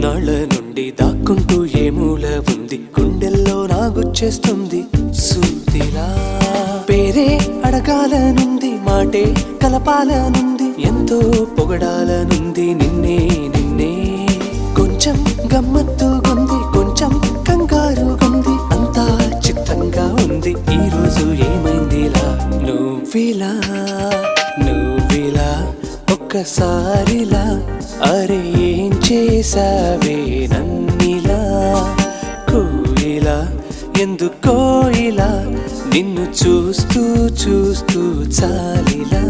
ఇన్నాళ్ళ నుండి దాక్కుంటూ ఏ మూల ఉంది, గుండెల్లో నాగుచ్చేస్తుంది సూదిలా. పేరే అడగాలనుంది, మాటే కలపాలనుంది, ఎంతో పొగడాలనుంది నిన్నే నిన్నే. కొంచెం గమ్మత్తుగుంది, కొంచెం కంగారుగుంది, అంతా చిత్తంగా ఉంది. ఈ రోజు ఏమైందిలా, నువ్విలా నువ్విలా ఒక్కసారిలా, అరే ఏం చేసావే నన్నిలా. కోయిలా ఎందుకో ఇలా, నిన్ను చూస్తూ చూస్తూ చాలిలా.